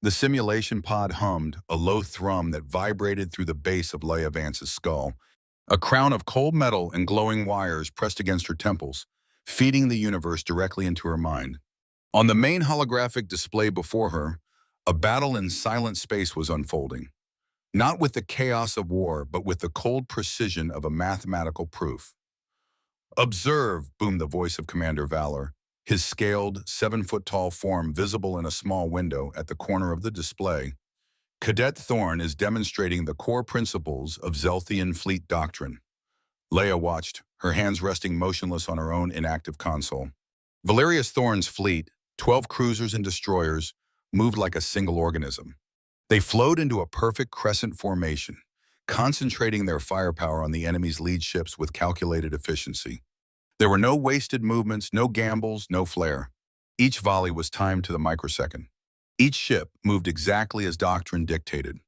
The simulation pod hummed, a low thrum that vibrated through the base of Laya Vance's skull. A crown of cold metal and glowing wires pressed against her temples, feeding the universe directly into her mind. On the main holographic display before her, a battle in silent space was unfolding. Not with the chaos of war, but with the cold precision of a mathematical proof. "Observe," boomed the voice of Commander Valor, his scaled, 7-foot-tall form visible in a small window at the corner of the display. Cadet Thorn is demonstrating the core principles of Zelthian fleet doctrine. Leia watched, her hands resting motionless on her own inactive console. Valerius Thorn's fleet, 12 cruisers and destroyers, moved like a single organism. They flowed into a perfect crescent formation, concentrating their firepower on the enemy's lead ships with calculated efficiency. There were no wasted movements, no gambles, no flair. Each volley was timed to the microsecond. Each ship moved exactly as doctrine dictated.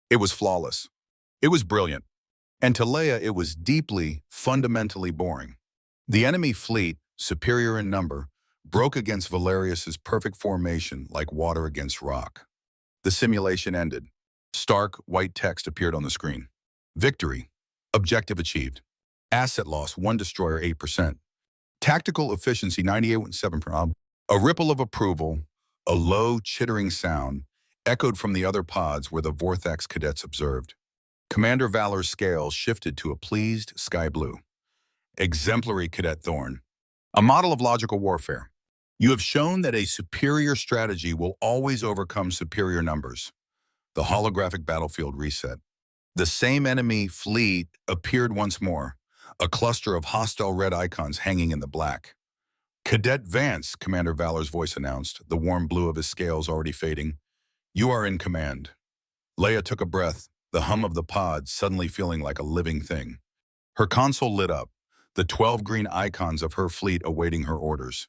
It was flawless. It was brilliant. And to Leia, it was deeply, fundamentally boring. The enemy fleet, superior in number, broke against Valerius's perfect formation like water against rock. The simulation ended. Stark, white text appeared on the screen. Victory. Objective achieved. Asset loss, 1 destroyer, 8%. Tactical efficiency, 98.7%. A ripple of approval, a low, chittering sound, echoed from the other pods where the Vorthax cadets observed. Commander Valor's scale shifted to a pleased sky blue. Exemplary, Cadet Thorn. A model of logical warfare. You have shown that a superior strategy will always overcome superior numbers. The holographic battlefield reset. The same enemy fleet appeared once more, a cluster of hostile red icons hanging in the black. "Cadet Vance," Commander Valor's voice announced, the warm blue of his scales already fading. "You are in command." Leia took a breath, the hum of the pod suddenly feeling like a living thing. Her console lit up, the 12 green icons of her fleet awaiting her orders.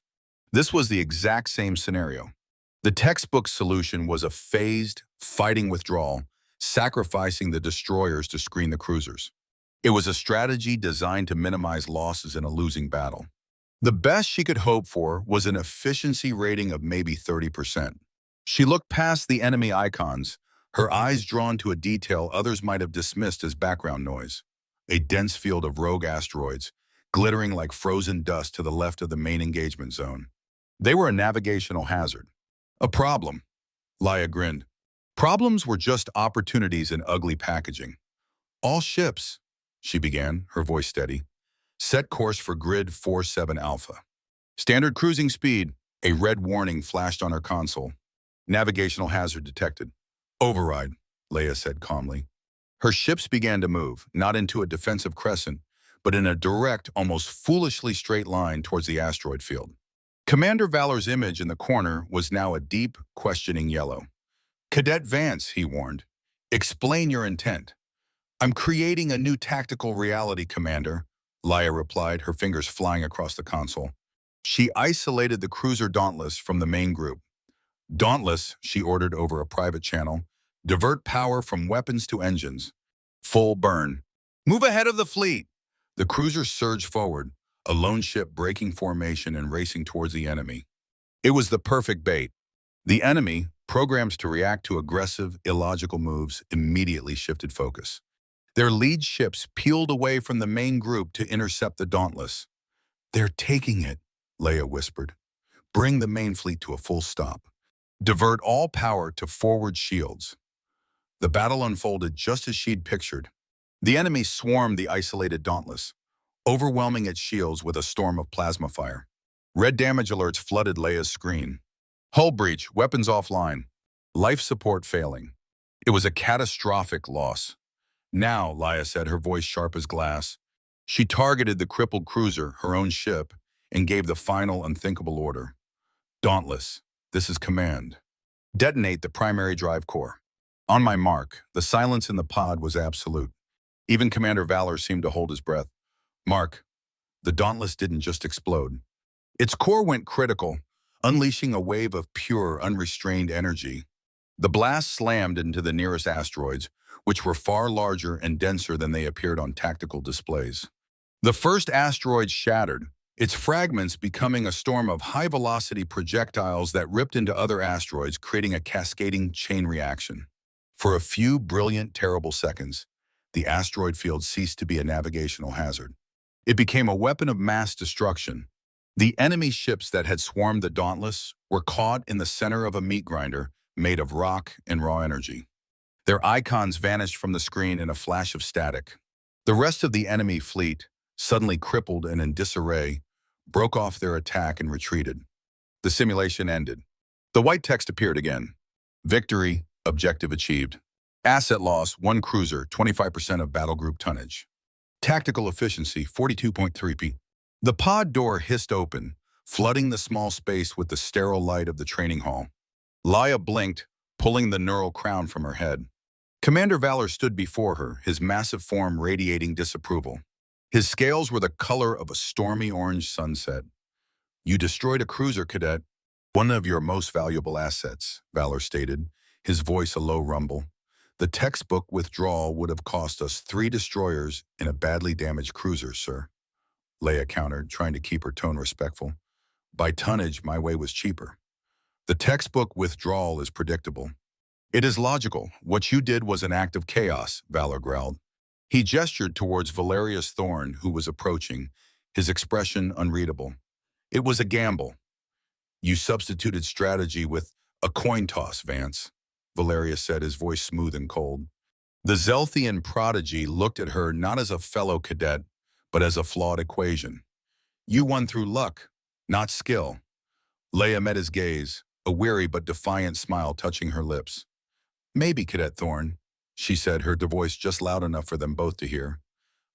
This was the exact same scenario. The textbook solution was a phased, fighting withdrawal, sacrificing the destroyers to screen the cruisers. It was a strategy designed to minimize losses in a losing battle. The best she could hope for was an efficiency rating of maybe 30%. She looked past the enemy icons, her eyes drawn to a detail others might have dismissed as background noise. A dense field of rogue asteroids, glittering like frozen dust to the left of the main engagement zone. They were a navigational hazard. A problem. Laya grinned. Problems were just opportunities in ugly packaging. "All ships," she began, her voice steady, "set course for grid 47 Alpha. Standard cruising speed." A red warning flashed on her console. "Navigational hazard detected." "Override," Leia said calmly. Her ships began to move, not into a defensive crescent, but in a direct, almost foolishly straight line towards the asteroid field. Commander Valor's image in the corner was now a deep, questioning yellow. "Cadet Vance," he warned, "explain your intent." "I'm creating a new tactical reality, Commander," Laya replied, her fingers flying across the console. She isolated the cruiser Dauntless from the main group. "Dauntless," she ordered over a private channel, "divert power from weapons to engines. Full burn. Move ahead of the fleet." The cruiser surged forward, a lone ship breaking formation and racing towards the enemy. It was the perfect bait. The enemy, programmed to react to aggressive, illogical moves, immediately shifted focus. Their lead ships peeled away from the main group to intercept the Dauntless. "They're taking it," Leia whispered. "Bring the main fleet to a full stop. Divert all power to forward shields." The battle unfolded just as she'd pictured. The enemy swarmed the isolated Dauntless, overwhelming its shields with a storm of plasma fire. Red damage alerts flooded Leia's screen. "Hull breach, weapons offline. Life support failing." It was a catastrophic loss. "Now," Laya said, her voice sharp as glass. She targeted the crippled cruiser, her own ship, and gave the final unthinkable order. "Dauntless, this is command. Detonate the primary drive core." On my mark, the silence in the pod was absolute. Even Commander Valor seemed to hold his breath. "Mark." The Dauntless didn't just explode. Its core went critical, unleashing a wave of pure, unrestrained energy. The blast slammed into the nearest asteroids, which were far larger and denser than they appeared on tactical displays. The first asteroid shattered, its fragments becoming a storm of high-velocity projectiles that ripped into other asteroids, creating a cascading chain reaction. For a few brilliant, terrible seconds, the asteroid field ceased to be a navigational hazard. It became a weapon of mass destruction. The enemy ships that had swarmed the Dauntless were caught in the center of a meat grinder made of rock and raw energy. Their icons vanished from the screen in a flash of static. The rest of the enemy fleet, suddenly crippled and in disarray, broke off their attack and retreated. The simulation ended. The white text appeared again. Victory, objective achieved. Asset loss, 1 cruiser, 25% of battle group tonnage. Tactical efficiency, 42.3p. The pod door hissed open, flooding the small space with the sterile light of the training hall. Laya blinked, pulling the neural crown from her head. Commander Valor stood before her, his massive form radiating disapproval. His scales were the color of a stormy orange sunset. "You destroyed a cruiser, Cadet. One of your most valuable assets," Valor stated, his voice a low rumble. "The textbook withdrawal would have cost us 3 destroyers in a badly damaged cruiser, sir," Laya countered, trying to keep her tone respectful. "By tonnage, my way was cheaper. The textbook withdrawal is predictable. It is logical. What you did was an act of chaos," Valor growled. He gestured towards Valerius Thorn, who was approaching, his expression unreadable. "It was a gamble. You substituted strategy with a coin toss, Vance," Valerius said, his voice smooth and cold. The Zelthian prodigy looked at her not as a fellow cadet, but as a flawed equation. "You won through luck, not skill." Laya met his gaze, a weary but defiant smile touching her lips. "Maybe, Cadet Thorn," she said, her voice just loud enough for them both to hear.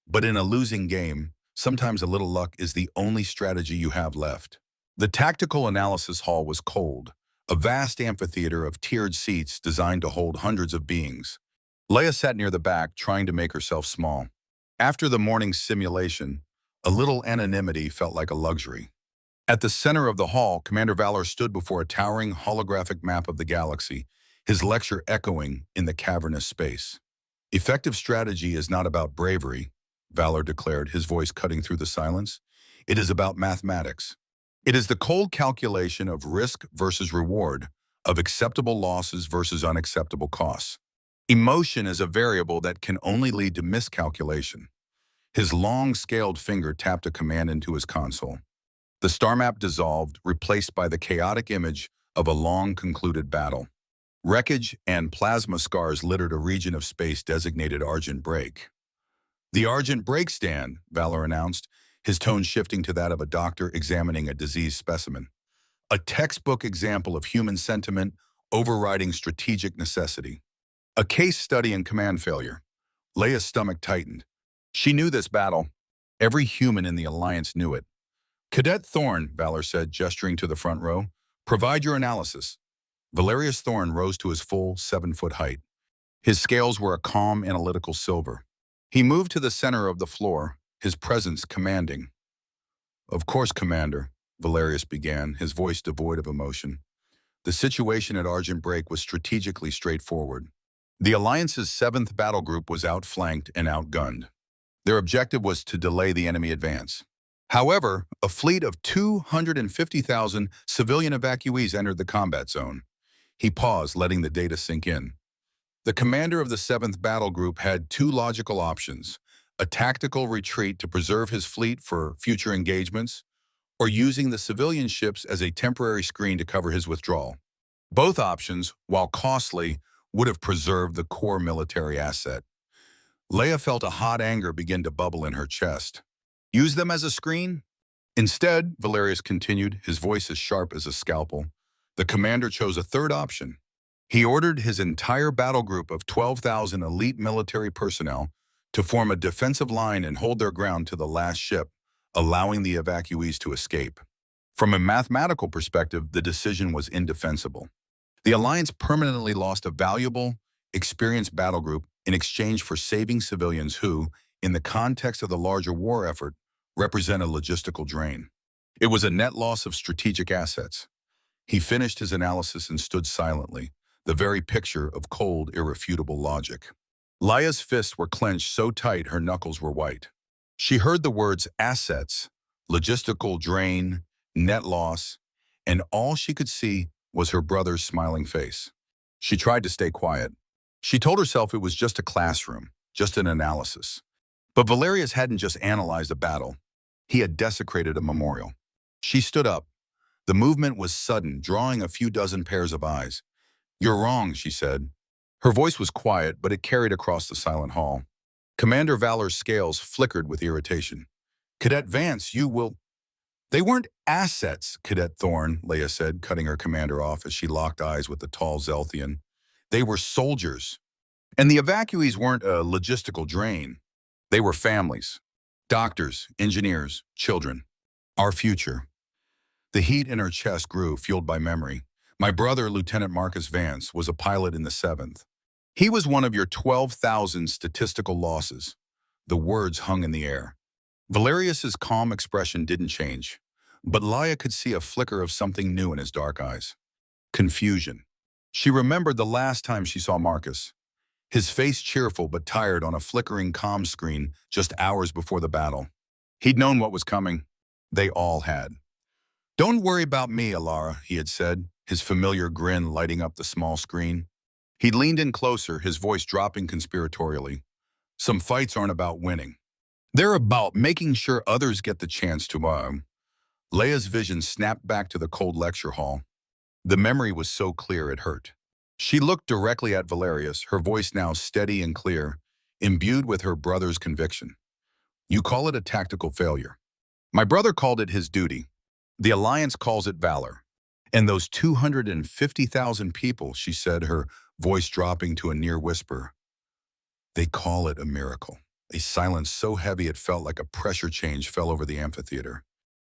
"But in a losing game, sometimes a little luck is the only strategy you have left." The tactical analysis hall was cold, a vast amphitheater of tiered seats designed to hold hundreds of beings. Laya sat near the back, trying to make herself small. After the morning's simulation, a little anonymity felt like a luxury. At the center of the hall, Commander Valor stood before a towering holographic map of the galaxy, his lecture echoing in the cavernous space. "Effective strategy is not about bravery," Valor declared, his voice cutting through the silence. "It is about mathematics. It is the cold calculation of risk versus reward, of acceptable losses versus unacceptable costs. Emotion is a variable that can only lead to miscalculation." His long, scaled finger tapped a command into his console. The star map dissolved, replaced by the chaotic image of a long-concluded battle. Wreckage and plasma scars littered a region of space designated Argent Break. "The Argent Break stand," Valor announced, his tone shifting to that of a doctor examining a diseased specimen. "A textbook example of human sentiment overriding strategic necessity. A case study in command failure." Leia's stomach tightened. She knew this battle. Every human in the Alliance knew it. "Cadet Thorn," Valor said, gesturing to the front row, "provide your analysis." Valerius Thorn rose to his full 7-foot height. His scales were a calm, analytical silver. He moved to the center of the floor, his presence commanding. "Of course, Commander," Valerius began, his voice devoid of emotion. "The situation at Argent Break was strategically straightforward. The Alliance's 7th Battle Group was outflanked and outgunned. Their objective was to delay the enemy advance. However, a fleet of 250,000 civilian evacuees entered the combat zone." He paused, letting the data sink in. The commander of the 7th Battle Group had 2 logical options: a tactical retreat to preserve his fleet for future engagements, or using the civilian ships as a temporary screen to cover his withdrawal. Both options, while costly, would have preserved the core military asset. Laya felt a hot anger begin to bubble in her chest. "Use them as a screen?" "Instead," Valerius continued, his voice as sharp as a scalpel, "the commander chose a third option. He ordered his entire battle group of 12,000 elite military personnel to form a defensive line and hold their ground to the last ship, allowing the evacuees to escape. From a mathematical perspective, the decision was indefensible. The Alliance permanently lost a valuable, experienced battle group in exchange for saving civilians who, in the context of the larger war effort, represent a logistical drain. It was a net loss of strategic assets." He finished his analysis and stood silently, the very picture of cold, irrefutable logic. Laya's fists were clenched so tight her knuckles were white. She heard the words assets, Logistical drain, net loss, and all she could see was her brother's smiling face. She tried to stay quiet. She told herself it was just a classroom, just an analysis. But Valerius hadn't just analyzed a battle. He had desecrated a memorial. She stood up. The movement was sudden, drawing a few dozen pairs of eyes. "You're wrong," she said. Her voice was quiet, but it carried across the silent hall. Commander Valor's scales flickered with irritation. "Cadet Vance, you will—" "They weren't assets, Cadet Thorne," Leia said, cutting her commander off as she locked eyes with the tall Zelthian. "They were soldiers. And the evacuees weren't a logistical drain. They were families. Doctors, engineers, children. Our future." The heat in her chest grew, fueled by memory. "My brother, Lieutenant Marcus Vance, was a pilot in the 7th. He was one of your 12,000 statistical losses." The words hung in the air. Valerius's calm expression didn't change, but Laya could see a flicker of something new in his dark eyes. Confusion. She remembered the last time she saw Marcus. His face cheerful but tired on a flickering comm screen just hours before the battle. He'd known what was coming. They all had. "Don't worry about me, Alara," he had said, his familiar grin lighting up the small screen. He leaned in closer, his voice dropping conspiratorially. "Some fights aren't about winning. They're about making sure others get the chance to." Leia's vision snapped back to the cold lecture hall. The memory was so clear it hurt. She looked directly at Valerius, her voice now steady and clear, imbued with her brother's conviction. "You call it a tactical failure. My brother called it his duty. The Alliance calls it valor. And those 250,000 people," she said, her voice dropping to a near whisper, "they call it a miracle." A silence so heavy it felt like a pressure change fell over the amphitheater.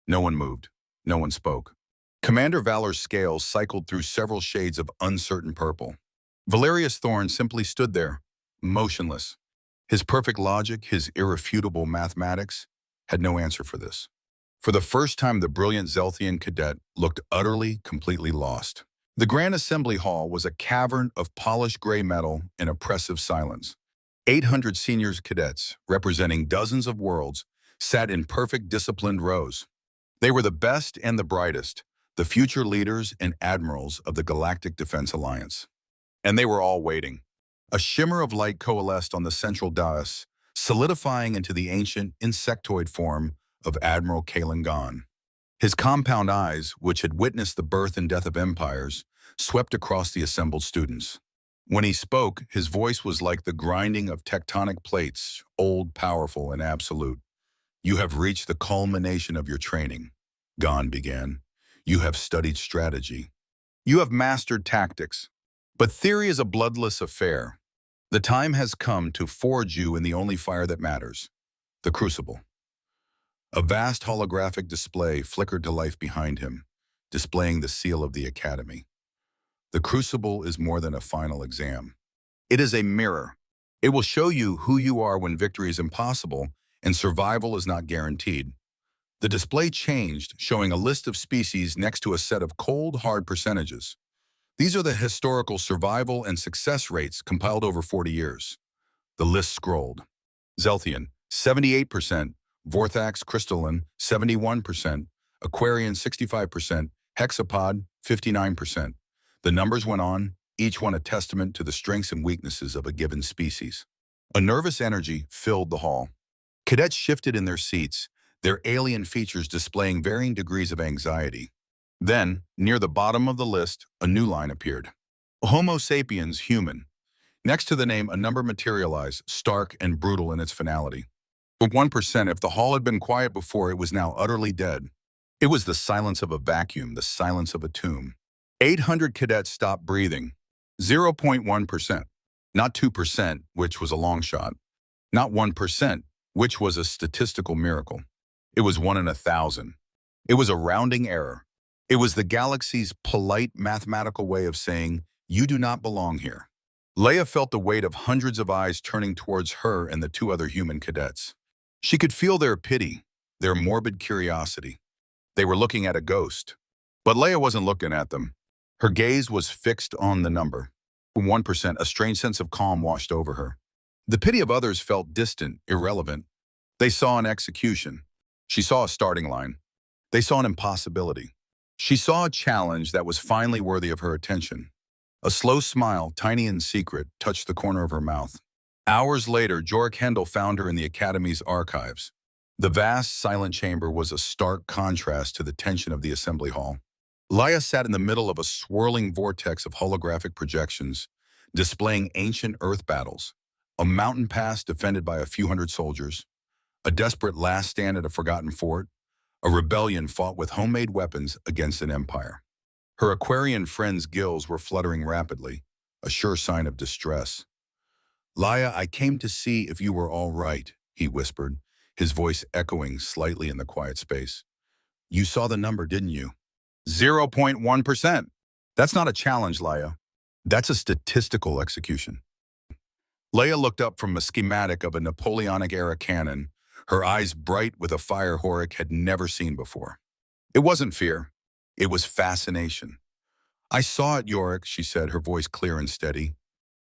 No one moved. No one spoke. Commander Valor's scales cycled through several shades of uncertain purple. Valerius Thorne simply stood there, motionless. His perfect logic, his irrefutable mathematics, had no answer for this. For the first time, the brilliant Zelthian cadet looked utterly, completely lost. The Grand Assembly Hall was a cavern of polished gray metal and oppressive silence. 800 seniors cadets, representing dozens of worlds, sat in perfect disciplined rows. They were the best and the brightest, the future leaders and admirals of the Galactic Defense Alliance. And they were all waiting. A shimmer of light coalesced on the central dais, solidifying into the ancient insectoid form of Admiral Kalingon. His compound eyes, which had witnessed the birth and death of empires, swept across the assembled students. When he spoke, his voice was like the grinding of tectonic plates, old, powerful, and absolute. "You have reached the culmination of your training," Gon began. "You have studied strategy. You have mastered tactics. But theory is a bloodless affair. The time has come to forge you in the only fire that matters, the Crucible." A vast holographic display flickered to life behind him, displaying the seal of the Academy. The Crucible is more than a final exam. It is a mirror. It will show you who you are when victory is impossible and survival is not guaranteed. The display changed, showing a list of species next to a set of cold, hard percentages. These are the historical survival and success rates compiled over 40 years. The list scrolled. Zelthian, 78%, Vorthax crystalline, 71%, Aquarian, 65%, Hexapod, 59%. The numbers went on, each one a testament to the strengths and weaknesses of a given species. A nervous energy filled the hall. Cadets shifted in their seats, their alien features displaying varying degrees of anxiety. Then, near the bottom of the list, a new line appeared. Homo sapiens, human. Next to the name, a number materialized, stark and brutal in its finality. For 1%, if the hall had been quiet before, it was now utterly dead. It was the silence of a vacuum, the silence of a tomb. 800 cadets stopped breathing. 0.1%. Not 2%, which was a long shot. Not 1%, which was a statistical miracle. It was 1 in 1,000. It was a rounding error. It was the galaxy's polite mathematical way of saying, "You do not belong here." Leia felt the weight of hundreds of eyes turning towards her and the two other human cadets. She could feel their pity, their morbid curiosity. They were looking at a ghost. But Leia wasn't looking at them. Her gaze was fixed on the number. 1%, a strange sense of calm washed over her. The pity of others felt distant, irrelevant. They saw an execution. She saw a starting line. They saw an impossibility. She saw a challenge that was finally worthy of her attention. A slow smile, tiny and secret, touched the corner of her mouth. Hours later, Jork Hendel found her in the Academy's archives. The vast, silent chamber was a stark contrast to the tension of the assembly hall. Laya sat in the middle of a swirling vortex of holographic projections, displaying ancient Earth battles, a mountain pass defended by a few hundred soldiers, a desperate last stand at a forgotten fort, a rebellion fought with homemade weapons against an empire. Her Aquarian friend's gills were fluttering rapidly, a sure sign of distress. "Laya, I came to see if you were all right," he whispered, his voice echoing slightly in the quiet space. "You saw the number, didn't you?" 0.1%. That's not a challenge, Laya. That's a statistical execution. Laya looked up from a schematic of a Napoleonic-era cannon, her eyes bright with a fire Horik had never seen before. It wasn't fear. It was fascination. "I saw it, Yorick," she said, her voice clear and steady.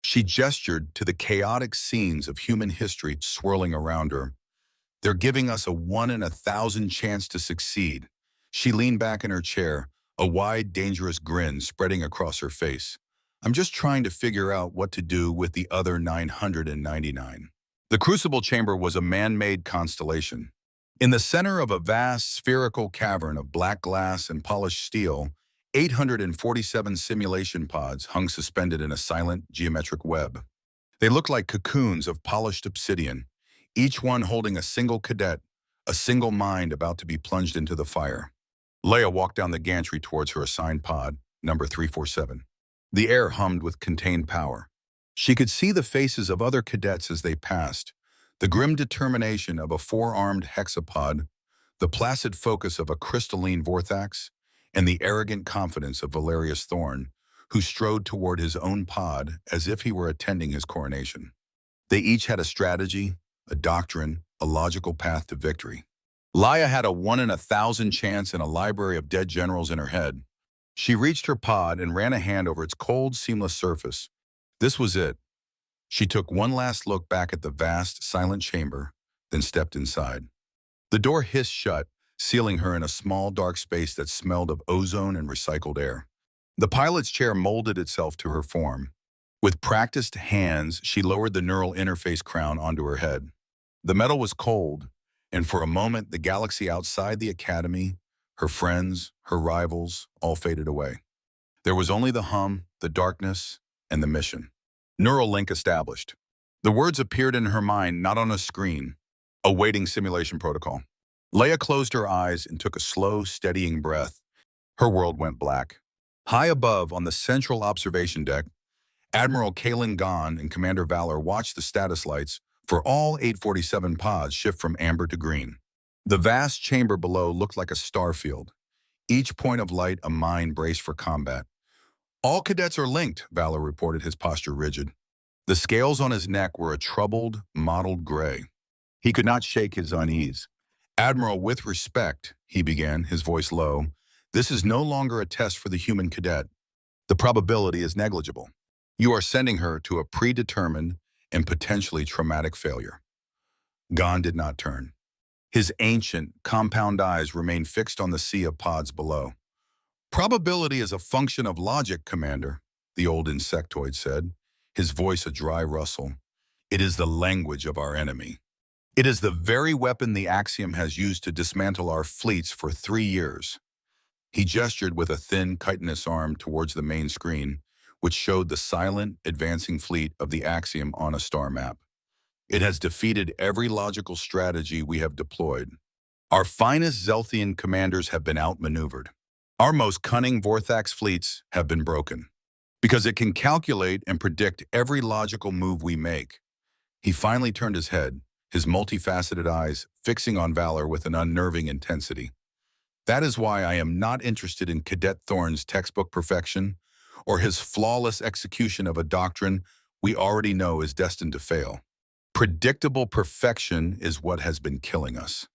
She gestured to the chaotic scenes of human history swirling around her. "They're giving us a 1 in 1,000 chance to succeed." She leaned back in her chair, a wide, dangerous grin spreading across her face. "I'm just trying to figure out what to do with the other 999. The Crucible chamber was a man-made constellation. In the center of a vast, spherical cavern of black glass and polished steel, 847 simulation pods hung suspended in a silent, geometric web. They looked like cocoons of polished obsidian, each one holding a single cadet, a single mind about to be plunged into the fire. Laya walked down the gantry towards her assigned pod, number 347. The air hummed with contained power. She could see the faces of other cadets as they passed, the grim determination of a four-armed hexapod, the placid focus of a crystalline vortex, and the arrogant confidence of Valerius Thorn, who strode toward his own pod as if he were attending his coronation. They each had a strategy, a doctrine, a logical path to victory. Laya had a 1 in 1,000 chance and a library of dead generals in her head. She reached her pod and ran a hand over its cold, seamless surface. This was it. She took one last look back at the vast, silent chamber, then stepped inside. The door hissed shut, sealing her in a small, dark space that smelled of ozone and recycled air. The pilot's chair molded itself to her form. With practiced hands, she lowered the neural interface crown onto her head. The metal was cold, and for a moment, the galaxy outside the Academy, her friends, her rivals, all faded away. There was only the hum, the darkness, and the mission. Neural link established. The words appeared in her mind, not on a screen. Awaiting simulation protocol. Laya closed her eyes and took a slow, steadying breath. Her world went black. High above, on the central observation deck, Admiral Kalen Gon and Commander Valor watched the status lights for all 847 pods shift from amber to green. The vast chamber below looked like a starfield, each point of light a mine braced for combat. "All cadets are linked," Valor reported, his posture rigid. The scales on his neck were a troubled, mottled gray. He could not shake his unease. "Admiral, with respect," he began, his voice low, "this is no longer a test for the human cadet. The probability is negligible. You are sending her to a predetermined and potentially traumatic failure." Gon did not turn. His ancient, compound eyes remained fixed on the sea of pods below. "Probability is a function of logic, Commander," the old insectoid said, his voice a dry rustle. "It is the language of our enemy. It is the very weapon the Axiom has used to dismantle our fleets for 3 years." He gestured with a thin, chitinous arm towards the main screen, which showed the silent, advancing fleet of the Axiom on a star map. "It has defeated every logical strategy we have deployed. Our finest Zelthian commanders have been outmaneuvered. Our most cunning Vorthax fleets have been broken. Because it can calculate and predict every logical move we make." He finally turned his head, his multifaceted eyes fixing on Valor with an unnerving intensity. "That is why I am not interested in Cadet Thorn's textbook perfection or his flawless execution of a doctrine we already know is destined to fail. Predictable perfection is what has been killing us."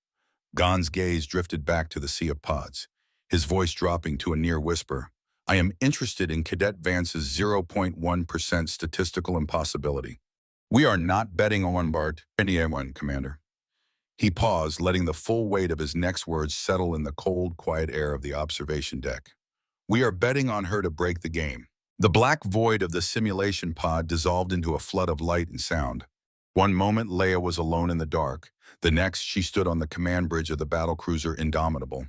Gon's gaze drifted back to the sea of pods, his voice dropping to a near whisper. "I am interested in Cadet Vance's 0.1% statistical impossibility. We are not betting on Bart anyone, Commander. He paused, letting the full weight of his next words settle in the cold, quiet air of the observation deck. We are betting on her to break the game. The black void of the simulation pod dissolved into a flood of light and sound. One moment, Leia was alone in the dark. The next, she stood on the command bridge of the battlecruiser Indomitable.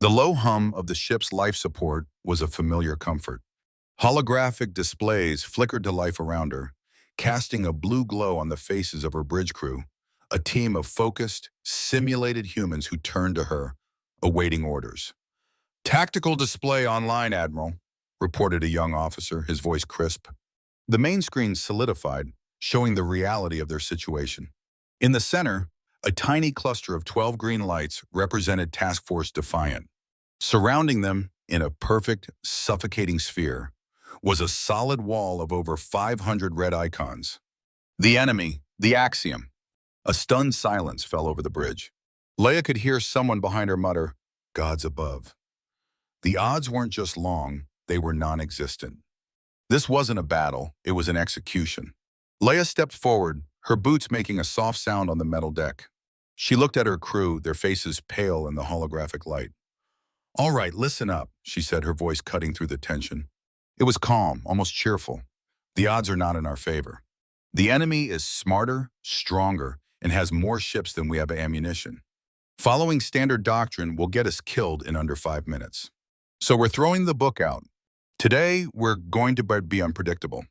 The low hum of the ship's life support was a familiar comfort. Holographic displays flickered to life around her, casting a blue glow on the faces of her bridge crew, a team of focused, simulated humans who turned to her, awaiting orders. "Tactical display online, Admiral," reported a young officer, his voice crisp. The main screen solidified, showing the reality of their situation. In the center, a tiny cluster of 12 green lights represented Task Force Defiant. Surrounding them, in a perfect, suffocating sphere, was a solid wall of over 500 red icons. The enemy, the Axiom. A stunned silence fell over the bridge. Leia could hear someone behind her mutter, "Gods above." The odds weren't just long, they were non-existent. This wasn't a battle, it was an execution. Leia stepped forward, her boots making a soft sound on the metal deck. She looked at her crew, their faces pale in the holographic light. "All right, listen up," she said, her voice cutting through the tension. It was calm, almost cheerful. "The odds are not in our favor. The enemy is smarter, stronger, and has more ships than we have ammunition. Following standard doctrine will get us killed in under 5 minutes. So we're throwing the book out. Today, we're going to be unpredictable.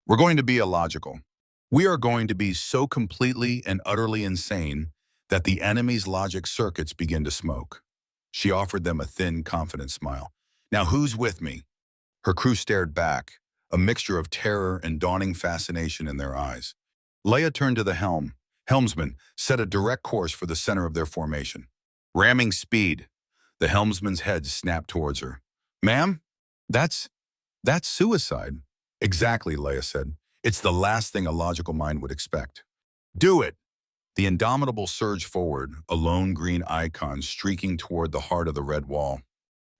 We're going to be illogical. We are going to be so completely and utterly insane that the enemy's logic circuits begin to smoke." She offered them a thin, confident smile. "Now who's with me?" Her crew stared back, a mixture of terror and dawning fascination in their eyes. Leia turned to the helmsman set a direct course for the center of their formation. Ramming speed, the helmsman's head snapped towards her. "Ma'am, that's suicide." "Exactly," Leia said. "It's the last thing a logical mind would expect." "Do it!" The Indomitable surged forward, a lone green icon streaking toward the heart of the red wall.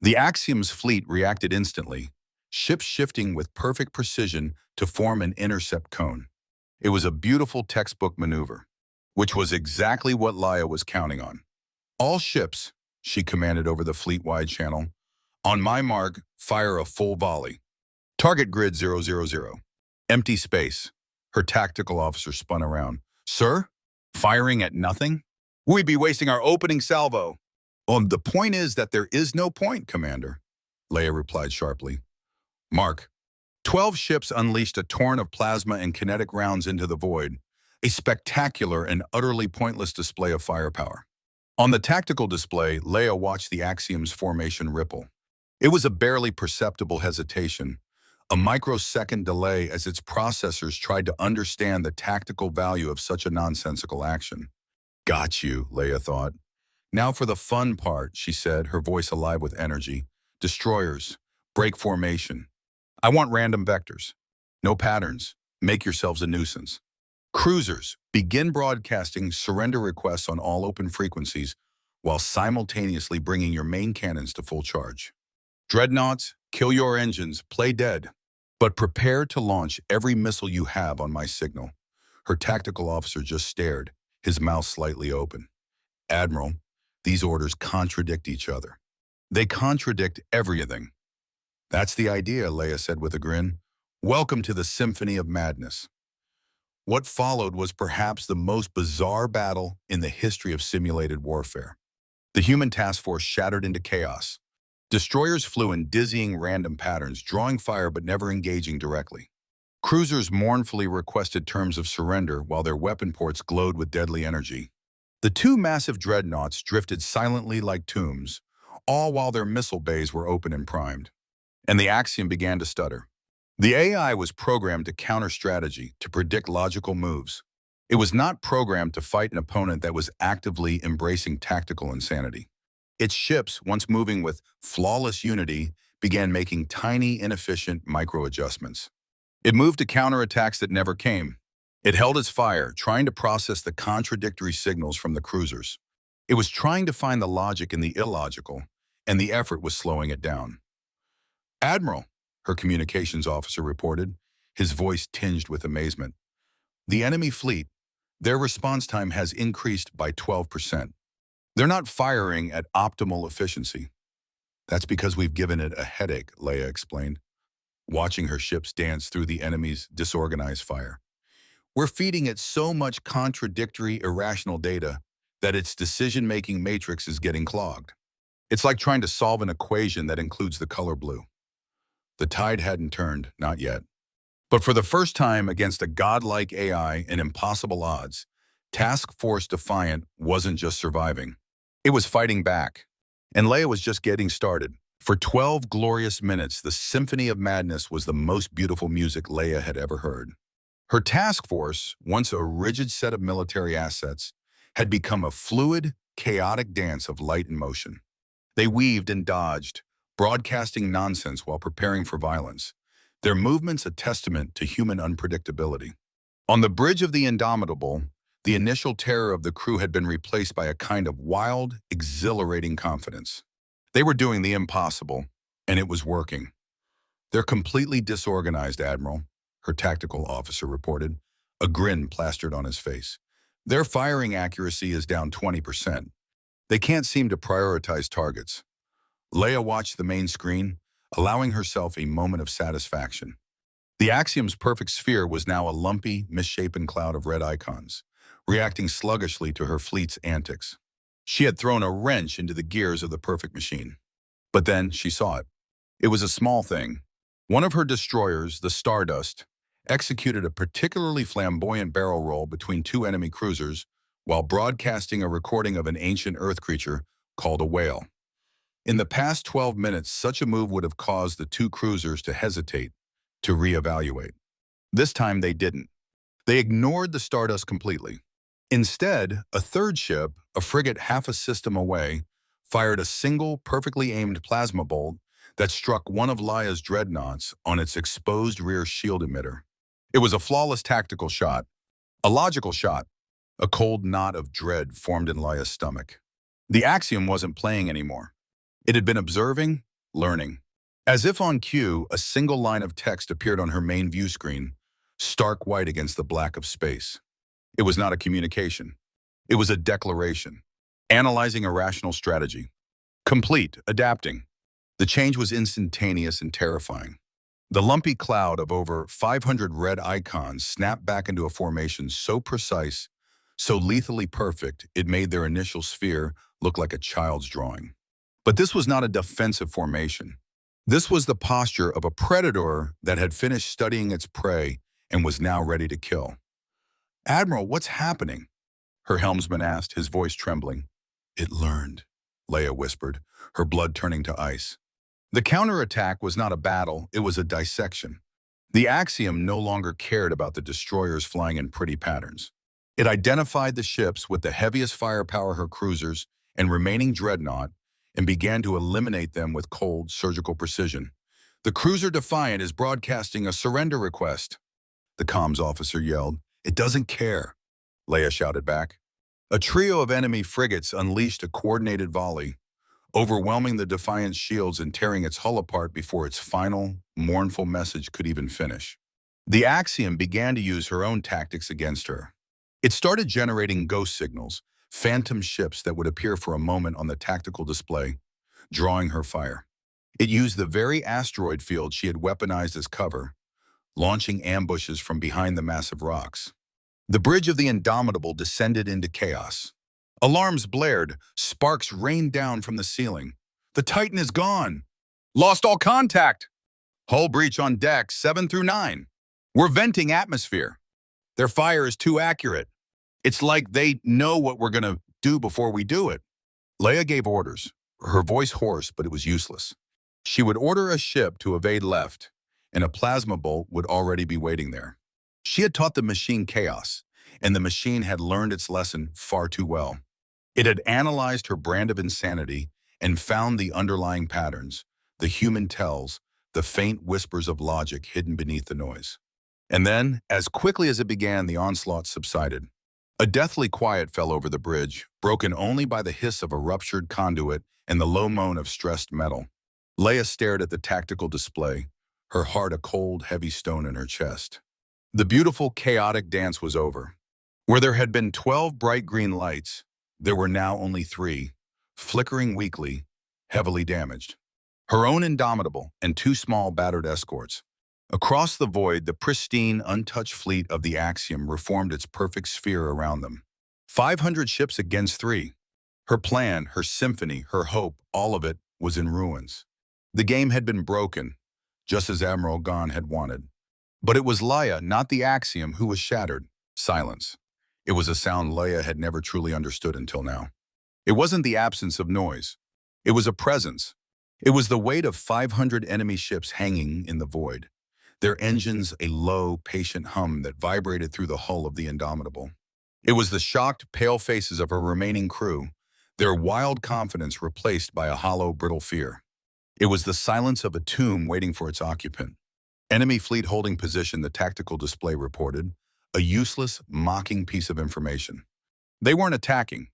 The Axiom's fleet reacted instantly, ships shifting with perfect precision to form an intercept cone. It was a beautiful textbook maneuver, which was exactly what Laya was counting on. "All ships," she commanded over the fleet-wide channel. "On my mark, fire a full volley. Target grid 000. Empty space." Her tactical officer spun around. "Sir? Firing at nothing? We'd be wasting our opening salvo." The point is that there is no point, Commander," Leia replied sharply. "Mark." 12 ships unleashed a torrent of plasma and kinetic rounds into the void, a spectacular and utterly pointless display of firepower. On the tactical display, Leia watched the Axiom's formation ripple. It was a barely perceptible hesitation, a microsecond delay as its processors tried to understand the tactical value of such a nonsensical action. "Got you," Leia thought. "Now for the fun part," she said, her voice alive with energy. "Destroyers, break formation. I want random vectors. No patterns. Make yourselves a nuisance. Cruisers, begin broadcasting surrender requests on all open frequencies while simultaneously bringing your main cannons to full charge. Dreadnoughts, kill your engines, play dead. But prepare to launch every missile you have on my signal." Her tactical officer just stared, his mouth slightly open. "Admiral, these orders contradict each other. They contradict everything." "That's the idea," Leia said with a grin. "Welcome to the symphony of madness." What followed was perhaps the most bizarre battle in the history of simulated warfare. The human task force shattered into chaos. Destroyers flew in dizzying random patterns, drawing fire but never engaging directly. Cruisers mournfully requested terms of surrender while their weapon ports glowed with deadly energy. The two massive dreadnoughts drifted silently like tombs, all while their missile bays were open and primed. And the Axiom began to stutter. The AI was programmed to counter strategy, to predict logical moves. It was not programmed to fight an opponent that was actively embracing tactical insanity. Its ships, once moving with flawless unity, began making tiny, inefficient micro-adjustments. It moved to counterattacks that never came. It held its fire, trying to process the contradictory signals from the cruisers. It was trying to find the logic in the illogical, and the effort was slowing it down. "Admiral," her communications officer reported, his voice tinged with amazement. "The enemy fleet, Their response time has increased by 12%. They're not firing at optimal efficiency. That's because we've given it a headache, Leia explained, watching her ships dance through the enemy's disorganized fire. We're feeding it so much contradictory, irrational data that its decision-making matrix is getting clogged. It's like trying to solve an equation that includes the color blue. The tide hadn't turned, not yet. But for the first time against a godlike AI and impossible odds, Task Force Defiant wasn't just surviving. It was fighting back. And Leia was just getting started. For 12 glorious minutes, the Symphony of Madness was the most beautiful music Leia had ever heard. Her task force, once a rigid set of military assets, had become a fluid, chaotic dance of light and motion. They weaved and dodged, broadcasting nonsense while preparing for violence, their movements a testament to human unpredictability. On the bridge of the Indomitable, the initial terror of the crew had been replaced by a kind of wild, exhilarating confidence. They were doing the impossible, and it was working. "They're completely disorganized, Admiral," her tactical officer reported, a grin plastered on his face. "Their firing accuracy is down 20%. They can't seem to prioritize targets." Leia watched the main screen, allowing herself a moment of satisfaction. The Axiom's perfect sphere was now a lumpy, misshapen cloud of red icons, reacting sluggishly to her fleet's antics. She had thrown a wrench into the gears of the perfect machine. But then she saw it. It was a small thing. One of her destroyers, the Stardust, executed a particularly flamboyant barrel roll between two enemy cruisers while broadcasting a recording of an ancient Earth creature called a whale. In the past 12 minutes, such a move would have caused the two cruisers to hesitate, to reevaluate. This time they didn't. They ignored the Stardust completely. Instead, a third ship, a frigate half a system away, fired a single, perfectly aimed plasma bolt that struck one of Laya's dreadnoughts on its exposed rear shield emitter. It was a flawless tactical shot, a logical shot. A cold knot of dread formed in Laya's stomach. The Axiom wasn't playing anymore. It had been observing, learning. As if on cue, a single line of text appeared on her main view screen, stark white against the black of space. It was not a communication. It was a declaration, analyzing a rational strategy. Complete, adapting. The change was instantaneous and terrifying. The lumpy cloud of over 500 red icons snapped back into a formation so precise, so lethally perfect, it made their initial sphere look like a child's drawing. But this was not a defensive formation. This was the posture of a predator that had finished studying its prey and was now ready to kill. "Admiral, what's happening?" her helmsman asked, his voice trembling. "It learned," Leia whispered, her blood turning to ice. The counterattack was not a battle, it was a dissection. The Axiom no longer cared about the destroyers flying in pretty patterns. It identified the ships with the heaviest firepower her cruisers and remaining dreadnought and began to eliminate them with cold, surgical precision. "The cruiser Defiant is broadcasting a surrender request," the comms officer yelled. "It doesn't care," Leia shouted back. A trio of enemy frigates unleashed a coordinated volley, overwhelming the Defiant's shields and tearing its hull apart before its final, mournful message could even finish. The Axiom began to use her own tactics against her. It started generating ghost signals, phantom ships that would appear for a moment on the tactical display, drawing her fire. It used the very asteroid field she had weaponized as cover, launching ambushes from behind the massive rocks. The bridge of the Indomitable descended into chaos. Alarms blared, sparks rained down from the ceiling. "The Titan is gone! Lost all contact! Hull breach on deck 7 through 9. We're venting atmosphere. Their fire is too accurate. It's like they know what we're going to do before we do it." Leia gave orders, her voice hoarse, but it was useless. She would order a ship to evade left, and a plasma bolt would already be waiting there. She had taught the machine chaos, and the machine had learned its lesson far too well. It had analyzed her brand of insanity and found the underlying patterns, the human tells, the faint whispers of logic hidden beneath the noise. And then, as quickly as it began, the onslaught subsided. A deathly quiet fell over the bridge, broken only by the hiss of a ruptured conduit and the low moan of stressed metal. Leia stared at the tactical display, her heart a cold, heavy stone in her chest. The beautiful, chaotic dance was over. Where there had been 12 bright green lights, there were now only 3, flickering weakly, heavily damaged. Her own Indomitable and 2 small battered escorts. Across the void, the pristine, untouched fleet of the Axiom reformed its perfect sphere around them. 500 ships against 3. Her plan, her symphony, her hope, all of it was in ruins. The game had been broken, just as Admiral Gon had wanted. But it was Laya, not the Axiom, who was shattered. Silence. It was a sound Laya had never truly understood until now. It wasn't the absence of noise. It was a presence. It was the weight of 500 enemy ships hanging in the void, their engines a low, patient hum that vibrated through the hull of the Indomitable. It was the shocked, pale faces of her remaining crew, their wild confidence replaced by a hollow, brittle fear. It was the silence of a tomb waiting for its occupant. Enemy fleet holding position, the tactical display reported, a useless, mocking piece of information. They weren't attacking.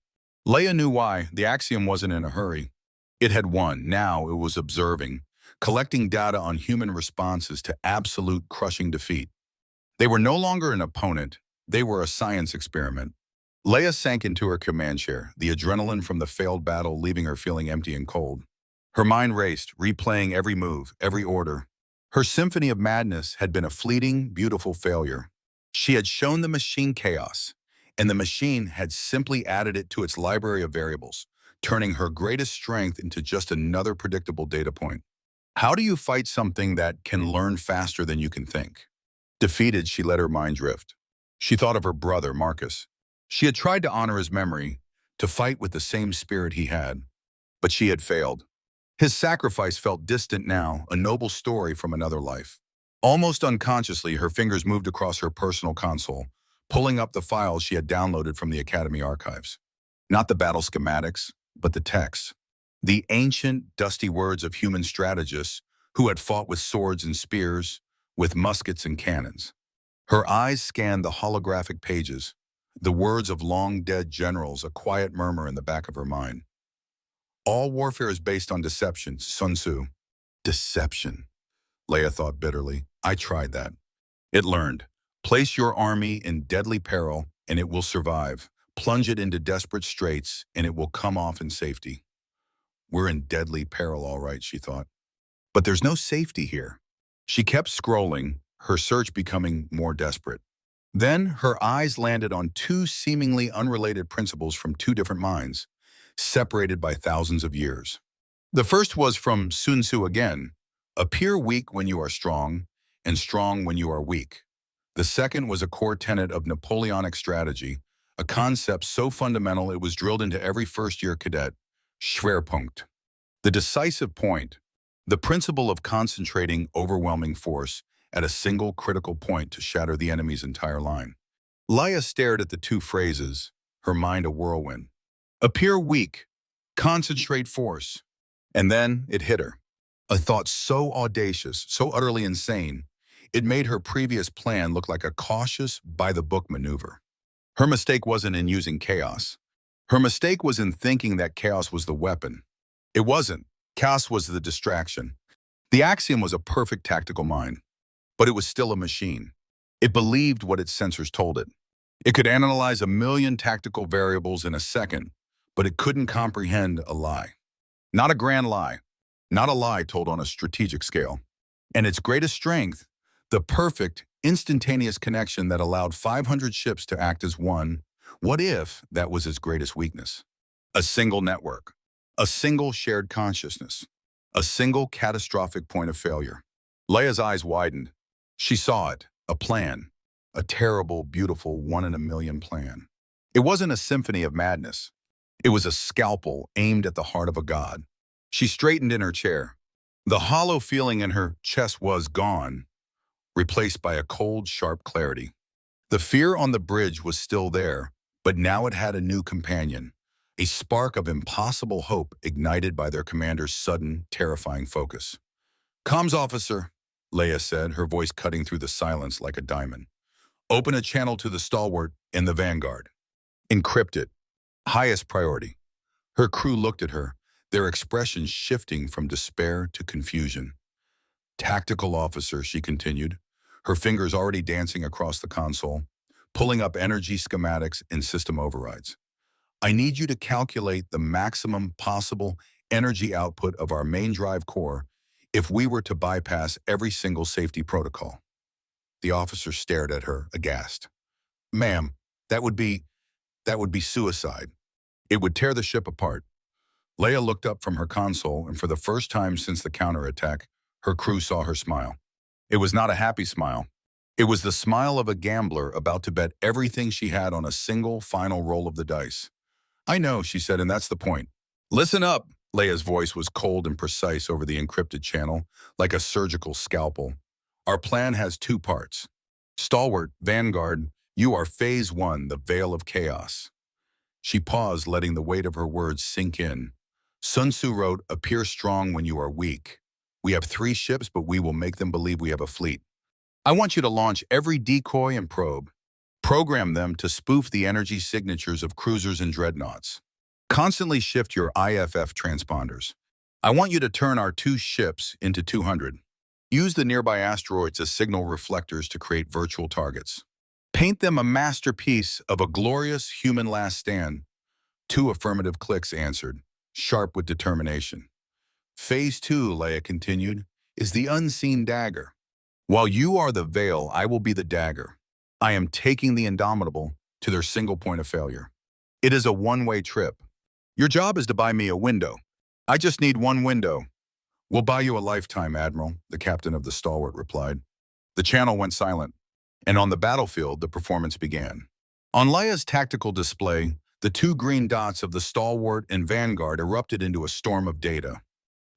Leia knew why. The Axiom wasn't in a hurry. It had won. Now it was observing, collecting data on human responses to absolute crushing defeat. They were no longer an opponent. They were a science experiment. Leia sank into her command chair, the adrenaline from the failed battle leaving her feeling empty and cold. Her mind raced, replaying every move, every order. Her symphony of madness had been a fleeting, beautiful failure. She had shown the machine chaos, and the machine had simply added it to its library of variables, turning her greatest strength into just another predictable data point. How do you fight something that can learn faster than you can think? Defeated, she let her mind drift. She thought of her brother, Marcus. She had tried to honor his memory, to fight with the same spirit he had, but she had failed. His sacrifice felt distant now, a noble story from another life. Almost unconsciously, her fingers moved across her personal console, pulling up the files she had downloaded from the Academy archives. Not the battle schematics, but the texts. The ancient, dusty words of human strategists who had fought with swords and spears, with muskets and cannons. Her eyes scanned the holographic pages, the words of long-dead generals, a quiet murmur in the back of her mind. All warfare is based on deception, Sun Tzu. Deception, Leia thought bitterly. I tried that. It learned. Place your army in deadly peril, and it will survive. Plunge it into desperate straits, and it will come off in safety. We're in deadly peril, all right, she thought. But there's no safety here. She kept scrolling, her search becoming more desperate. Then her eyes landed on 2 seemingly unrelated principles from 2 different minds, separated by thousands of years. The first was from Sun Tzu again: appear weak when you are strong, and strong when you are weak. The second was a core tenet of Napoleonic strategy, a concept so fundamental it was drilled into every first-year cadet: Schwerpunkt. The decisive point, the principle of concentrating overwhelming force at a single critical point to shatter the enemy's entire line. Laya stared at the 2 phrases, her mind a whirlwind. Appear weak, concentrate force. And then it hit her. A thought so audacious, so utterly insane, it made her previous plan look like a cautious, by-the-book maneuver. Her mistake wasn't in using chaos. Her mistake was in thinking that chaos was the weapon. It wasn't. Chaos was the distraction. The Axiom was a perfect tactical mind, but it was still a machine. It believed what its sensors told it. It could analyze 1,000,000 tactical variables in a second, but it couldn't comprehend a lie. Not a grand lie, not a lie told on a strategic scale. And its greatest strength, the perfect, instantaneous connection that allowed 500 ships to act as one. What if that was its greatest weakness? A single network, a single shared consciousness, a single catastrophic point of failure. Leia's eyes widened. She saw it, a plan, a terrible, beautiful 1 in a million plan. It wasn't a symphony of madness. It was a scalpel aimed at the heart of a god. She straightened in her chair. The hollow feeling in her chest was gone, replaced by a cold, sharp clarity. The fear on the bridge was still there, but now it had a new companion, a spark of impossible hope ignited by their commander's sudden, terrifying focus. "Comms officer," Leia said, her voice cutting through the silence like a diamond. "Open a channel to the stalwart in the vanguard. Encrypt it. Highest priority." Her crew looked at her, their expressions shifting from despair to confusion. "Tactical officer," she continued, her fingers already dancing across the console. pulling up energy schematics and system overrides. I need you to calculate the maximum possible energy output of our main drive core if we were to bypass every single safety protocol. The officer stared at her, aghast. Ma'am, that would be suicide. It would tear the ship apart. Leia looked up from her console, and for the first time since the counterattack, her crew saw her smile. It was not a happy smile. It was the smile of a gambler about to bet everything she had on a single final roll of the dice. I know, she said, and that's the point. Listen up. Leia's voice was cold and precise over the encrypted channel, like a surgical scalpel. Our plan has two parts. Stalwart, Vanguard, you are Phase 1, the Veil of Chaos. She paused, letting the weight of her words sink in. Sun Tzu wrote, appear strong when you are weak. We have 3 ships, but we will make them believe we have a fleet. I want you to launch every decoy and probe. Program them to spoof the energy signatures of cruisers and dreadnoughts. Constantly shift your IFF transponders. I want you to turn our 2 ships into 200. Use the nearby asteroids as signal reflectors to create virtual targets. Paint them a masterpiece of a glorious human last stand. 2 affirmative clicks answered, sharp with determination. Phase 2, Leia continued, is the unseen dagger. While you are the veil, I will be the dagger. I am taking the Indomitable to their single point of failure. It is a one-way trip. Your job is to buy me a window. I just need one window. We'll buy you a lifetime, Admiral, the captain of the Stalwart replied. The channel went silent, and on the battlefield, the performance began. On Leia's tactical display, the 2 green dots of the Stalwart and Vanguard erupted into a storm of data.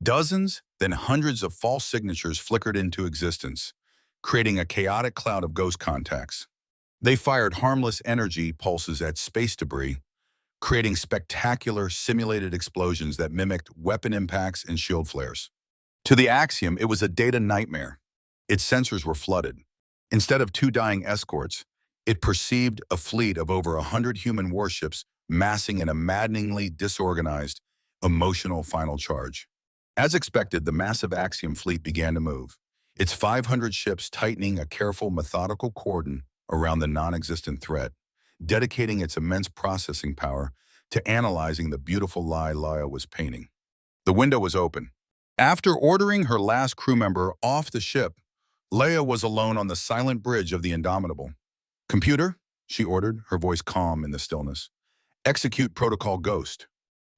Dozens, then hundreds of false signatures flickered into existence, creating a chaotic cloud of ghost contacts. They fired harmless energy pulses at space debris, creating spectacular simulated explosions that mimicked weapon impacts and shield flares. To the Axiom, it was a data nightmare. Its sensors were flooded. Instead of 2 dying escorts, it perceived a fleet of over 100 human warships massing in a maddeningly disorganized, emotional final charge. As expected, the massive Axiom fleet began to move, its 500 ships tightening a careful, methodical cordon around the non-existent threat, dedicating its immense processing power to analyzing the beautiful lie Laya was painting. The window was open. After ordering her last crew member off the ship, Leia was alone on the silent bridge of the Indomitable. Computer, she ordered, her voice calm in the stillness. Execute Protocol Ghost.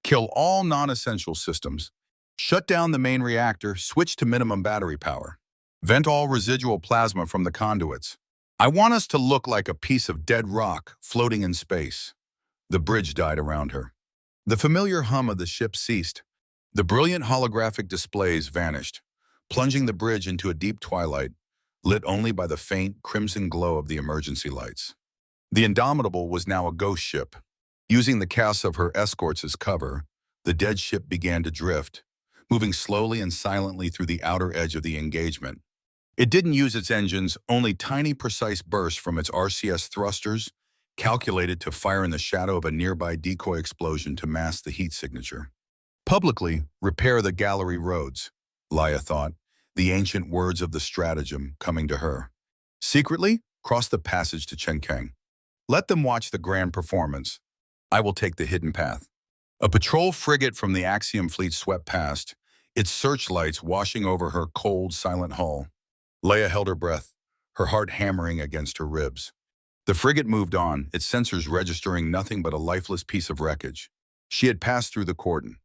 Kill all non-essential systems. Shut down the main reactor, switch to minimum battery power. Vent all residual plasma from the conduits. I want us to look like a piece of dead rock floating in space. The bridge died around her. The familiar hum of the ship ceased. The brilliant holographic displays vanished, plunging the bridge into a deep twilight, lit only by the faint, crimson glow of the emergency lights. The Indomitable was now a ghost ship. Using the cast of her escorts as cover, the dead ship began to drift, moving slowly and silently through the outer edge of the engagement. It didn't use its engines, only tiny, precise bursts from its RCS thrusters, calculated to fire in the shadow of a nearby decoy explosion to mask the heat signature. Publicly, repair the gallery roads, Laya thought, the ancient words of the stratagem coming to her. Secretly, cross the passage to Chenkang. Let them watch the grand performance. I will take the hidden path. A patrol frigate from the Axiom fleet swept past, its searchlights washing over her cold, silent hull. Leia held her breath, her heart hammering against her ribs. The frigate moved on, its sensors registering nothing but a lifeless piece of wreckage. She had passed through the cordon.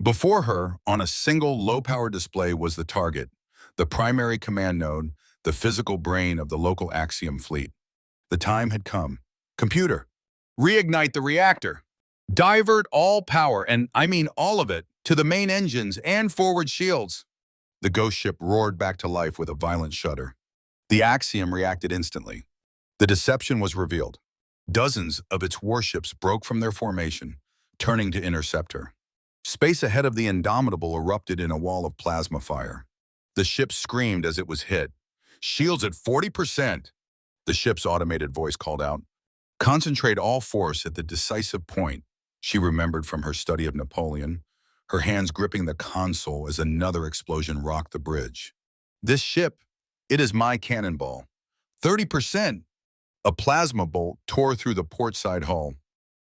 Before her, on a single low-power display, was the target, the primary command node, the physical brain of the local Axiom fleet. The time had come. Computer, reignite the reactor. Divert all power, and I mean all of it, to the main engines and forward shields. The ghost ship roared back to life with a violent shudder. The Axiom reacted instantly. The deception was revealed. Dozens of its warships broke from their formation, turning to intercept her. Space ahead of the Indomitable erupted in a wall of plasma fire. The ship screamed as it was hit. Shields at 40%. The ship's automated voice called out. Concentrate all force at the decisive point, she remembered from her study of Napoleon, her hands gripping the console as another explosion rocked the bridge. This ship, it is my cannonball. 30%. A plasma bolt tore through the portside hull.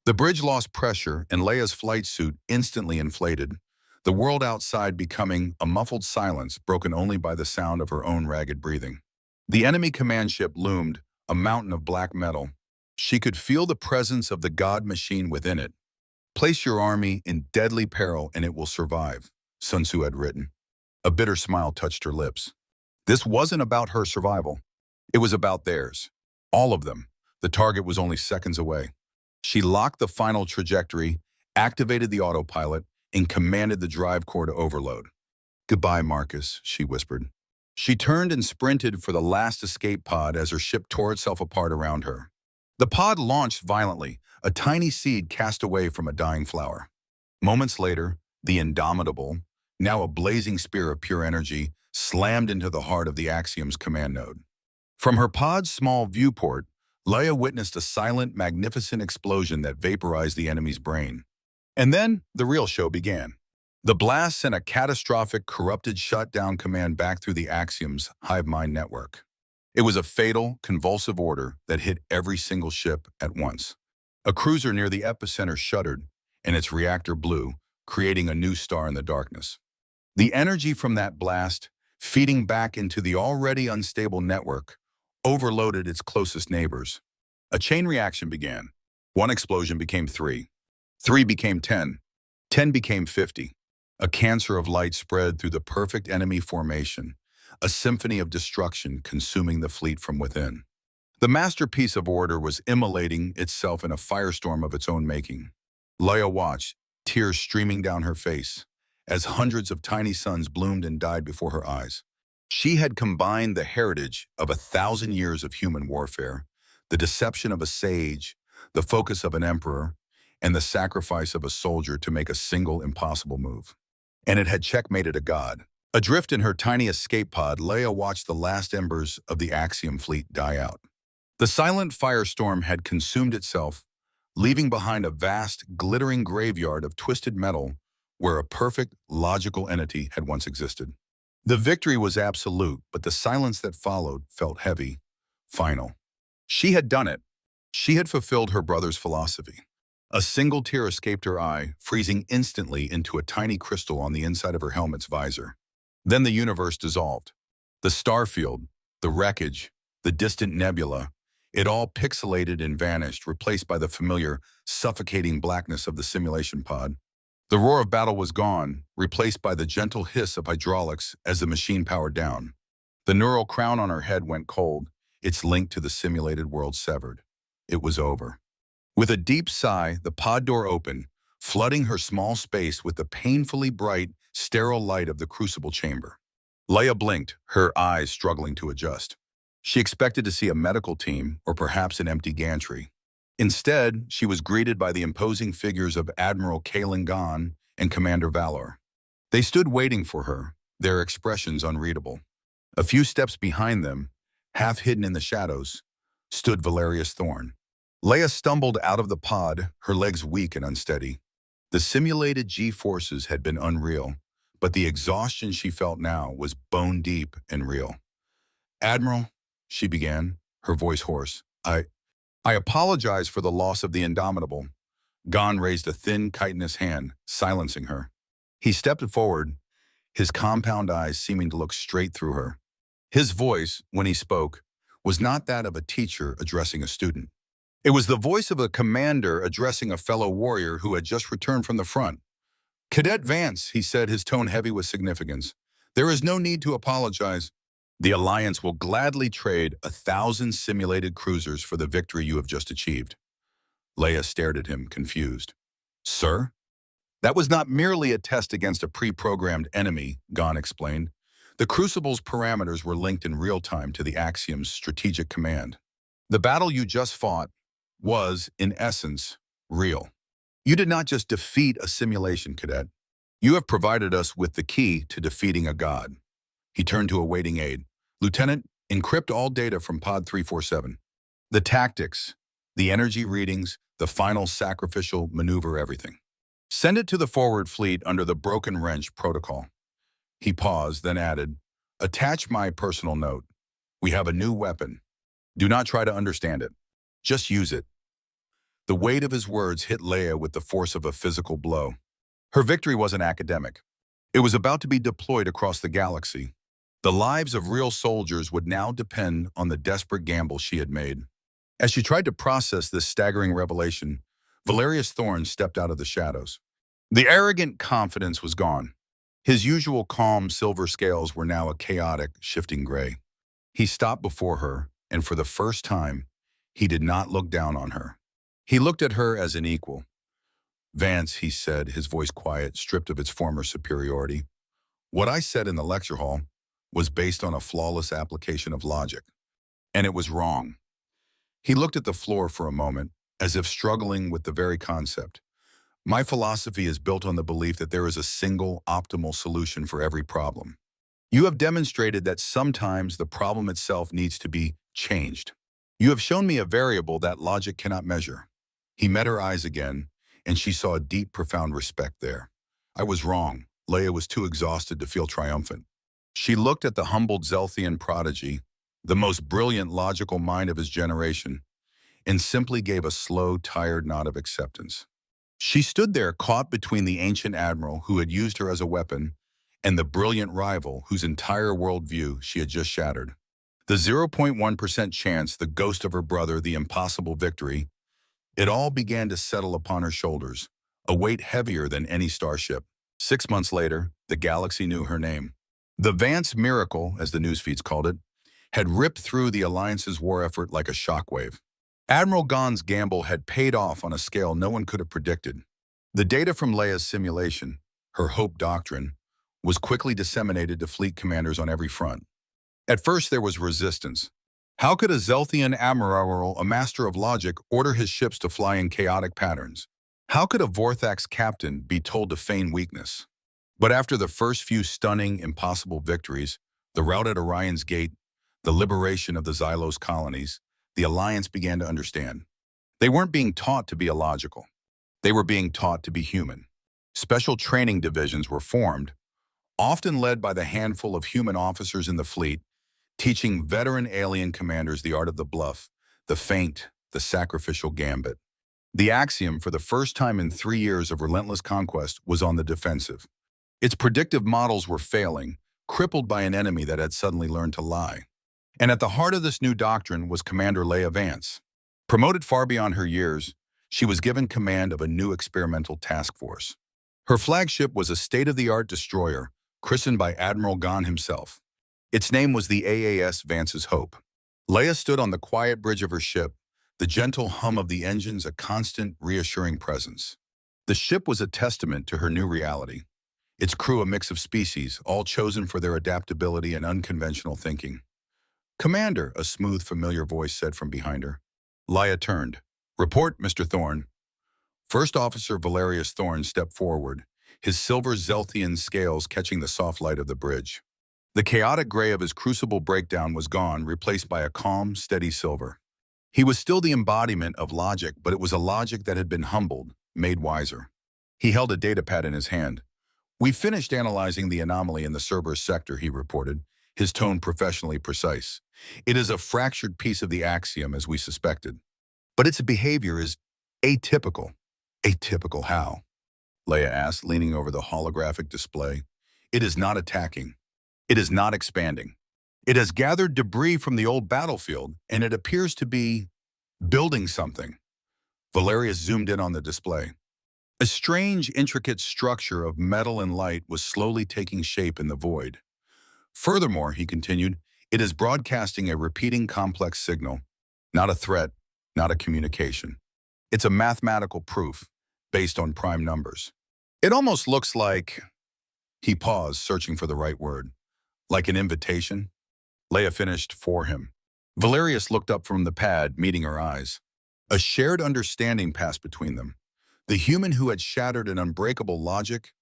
The bridge lost pressure and Leia's flight suit instantly inflated, the world outside becoming a muffled silence broken only by the sound of her own ragged breathing. The enemy command ship loomed, a mountain of black metal. She could feel the presence of the god machine within it. Place your army in deadly peril and it will survive, Sun Tzu had written. A bitter smile touched her lips. This wasn't about her survival. It was about theirs. All of them. The target was only seconds away. She locked the final trajectory, activated the autopilot, and commanded the drive core to overload. "Goodbye, Marcus," she whispered. She turned and sprinted for the last escape pod as her ship tore itself apart around her. The pod launched violently, a tiny seed cast away from a dying flower. Moments later, the Indomitable, now a blazing spear of pure energy, slammed into the heart of the Axiom's command node. From her pod's small viewport, Leia witnessed a silent, magnificent explosion that vaporized the enemy's brain. And then, the real show began. The blast sent a catastrophic, corrupted shutdown command back through the Axiom's hive mind network. It was a fatal, convulsive order that hit every single ship at once. A cruiser near the epicenter shuddered, and its reactor blew, creating a new star in the darkness. The energy from that blast, feeding back into the already unstable network, overloaded its closest neighbors. A chain reaction began. One explosion became 3. 3 became 10. 10 became 50. A cancer of light spread through the perfect enemy formation, a symphony of destruction consuming the fleet from within. The masterpiece of order was immolating itself in a firestorm of its own making. Leia watched, tears streaming down her face, as hundreds of tiny suns bloomed and died before her eyes. She had combined the heritage of 1,000 years of human warfare, the deception of a sage, the focus of an emperor, and the sacrifice of a soldier to make a single impossible move. And it had checkmated a god. Adrift in her tiny escape pod, Leia watched the last embers of the Axiom fleet die out. The silent firestorm had consumed itself, leaving behind a vast, glittering graveyard of twisted metal where a perfect, logical entity had once existed. The victory was absolute, but the silence that followed felt heavy, final. She had done it. She had fulfilled her brother's philosophy. A single tear escaped her eye, freezing instantly into a tiny crystal on the inside of her helmet's visor. Then the universe dissolved. The starfield, the wreckage, the distant nebula, it all pixelated and vanished, replaced by the familiar, suffocating blackness of the simulation pod. The roar of battle was gone, replaced by the gentle hiss of hydraulics as the machine powered down. The neural crown on her head went cold, its link to the simulated world severed. It was over. With a deep sigh, the pod door opened, flooding her small space with the painfully bright, sterile light of the Crucible chamber. Leia blinked, her eyes struggling to adjust. She expected to see a medical team or perhaps an empty gantry. Instead, she was greeted by the imposing figures of Admiral Kaelin Gon and Commander Valor. They stood waiting for her, their expressions unreadable. A few steps behind them, half hidden in the shadows, stood Valerius Thorn. Leia stumbled out of the pod, her legs weak and unsteady. The simulated G-forces had been unreal, but the exhaustion she felt now was bone deep and real. "Admiral," she began, her voice hoarse, I apologize for the loss of the Indomitable." Gon raised a thin, chitinous hand, silencing her. He stepped forward, his compound eyes seeming to look straight through her. His voice, when he spoke, was not that of a teacher addressing a student. It was the voice of a commander addressing a fellow warrior who had just returned from the front. "Cadet Vance," he said, his tone heavy with significance. "There is no need to apologize. The Alliance will gladly trade 1,000 simulated cruisers for the victory you have just achieved." Leia stared at him, confused. "Sir?" "That was not merely a test against a pre-programmed enemy," Gon explained. "The Crucible's parameters were linked in real time to the Axiom's strategic command. The battle you just fought was, in essence, real. You did not just defeat a simulation, Cadet. You have provided us with the key to defeating a god." He turned to a waiting aide. "Lieutenant, encrypt all data from Pod 347. The tactics, the energy readings, the final sacrificial maneuver, everything. Send it to the forward fleet under the Broken Wrench protocol." He paused, then added, "Attach my personal note. We have a new weapon. Do not try to understand it. Just use it. The weight of his words hit Leia with the force of a physical blow. Her victory wasn't academic. It was about to be deployed across the galaxy. The lives of real soldiers would now depend on the desperate gamble she had made. As she tried to process this staggering revelation, Valerius Thorn stepped out of the shadows. The arrogant confidence was gone. His usual calm silver scales were now a chaotic, shifting gray. He stopped before her, and for the first time, he did not look down on her. He looked at her as an equal. "Vance," he said, his voice quiet, stripped of its former superiority. "What I said in the lecture hall was based on a flawless application of logic, and it was wrong." He looked at the floor for a moment, as if struggling with the very concept. "My philosophy is built on the belief that there is a single, optimal solution for every problem. You have demonstrated that sometimes the problem itself needs to be changed. You have shown me a variable that logic cannot measure." He met her eyes again, and she saw a deep, profound respect there. "I was wrong." Leia was too exhausted to feel triumphant. She looked at the humbled Zelthian prodigy, the most brilliant logical mind of his generation, and simply gave a slow, tired nod of acceptance. She stood there caught between the ancient admiral who had used her as a weapon and the brilliant rival whose entire worldview she had just shattered. The 0.1% chance, the ghost of her brother, the impossible victory, it all began to settle upon her shoulders, a weight heavier than any starship. 6 months later, the galaxy knew her name. The Vance miracle, as the news feeds called it, had ripped through the Alliance's war effort like a shockwave. Admiral Gon's gamble had paid off on a scale no one could have predicted. The data from Leia's simulation, her Hope Doctrine, was quickly disseminated to fleet commanders on every front. At first there was resistance. How could a Zelthian admiral, a master of logic, order his ships to fly in chaotic patterns? How could a Vorthax captain be told to feign weakness? But after the first few stunning, impossible victories, the rout at Orion's Gate, the liberation of the Xylos colonies, the Alliance began to understand. They weren't being taught to be illogical. They were being taught to be human. Special training divisions were formed, often led by the handful of human officers in the fleet, teaching veteran alien commanders the art of the bluff, the feint, the sacrificial gambit. The Axiom, for the first time in 3 years of relentless conquest, was on the defensive. Its predictive models were failing, crippled by an enemy that had suddenly learned to lie. And at the heart of this new doctrine was Commander Laya Vance. Promoted far beyond her years, she was given command of a new experimental task force. Her flagship was a state-of-the-art destroyer, christened by Admiral Gon himself. Its name was the AAS Vance's Hope. Leia stood on the quiet bridge of her ship, the gentle hum of the engines a constant, reassuring presence. The ship was a testament to her new reality. Its crew a mix of species, all chosen for their adaptability and unconventional thinking. "Commander," a smooth, familiar voice said from behind her. Laya turned. "Report, Mr. Thorn." First Officer Valerius Thorn stepped forward, his silver Zelthian scales catching the soft light of the bridge. The chaotic gray of his Crucible breakdown was gone, replaced by a calm, steady silver. He was still the embodiment of logic, but it was a logic that had been humbled, made wiser. He held a datapad in his hand. "We finished analyzing the anomaly in the Cerberus sector," he reported, his tone professionally precise. "It is a fractured piece of the Axiom, as we suspected. But its behavior is atypical." "Atypical how?" Leia asked, leaning over the holographic display. "It is not attacking. It is not expanding. It has gathered debris from the old battlefield, and it appears to be building something." Valerius zoomed in on the display. A strange, intricate structure of metal and light was slowly taking shape in the void. "Furthermore," he continued, "it is broadcasting a repeating complex signal, not a threat, not a communication. It's a mathematical proof, based on prime numbers. It almost looks like—" He paused, searching for the right word. "Like an invitation?" Leia finished for him. Valerius looked up from the pad, meeting her eyes. A shared understanding passed between them. The human who had shattered an unbreakable logic,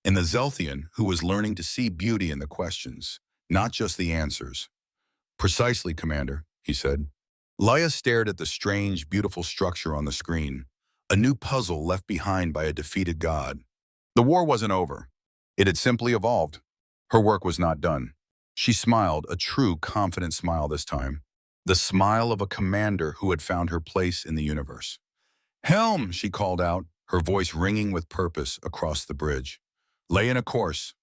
and the Zelthian who was learning to see beauty in the questions, not just the answers. "Precisely, Commander," he said. Laya stared at the strange, beautiful structure on the screen, a new puzzle left behind by a defeated god. The war wasn't over. It had simply evolved. Her work was not done. She smiled, a true, confident smile this time. the smile of a commander who had found her place in the universe. "Helm," she called out, her voice ringing with purpose across the bridge. "Lay in a course.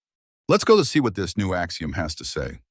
Let's go to see what this new Axiom has to say."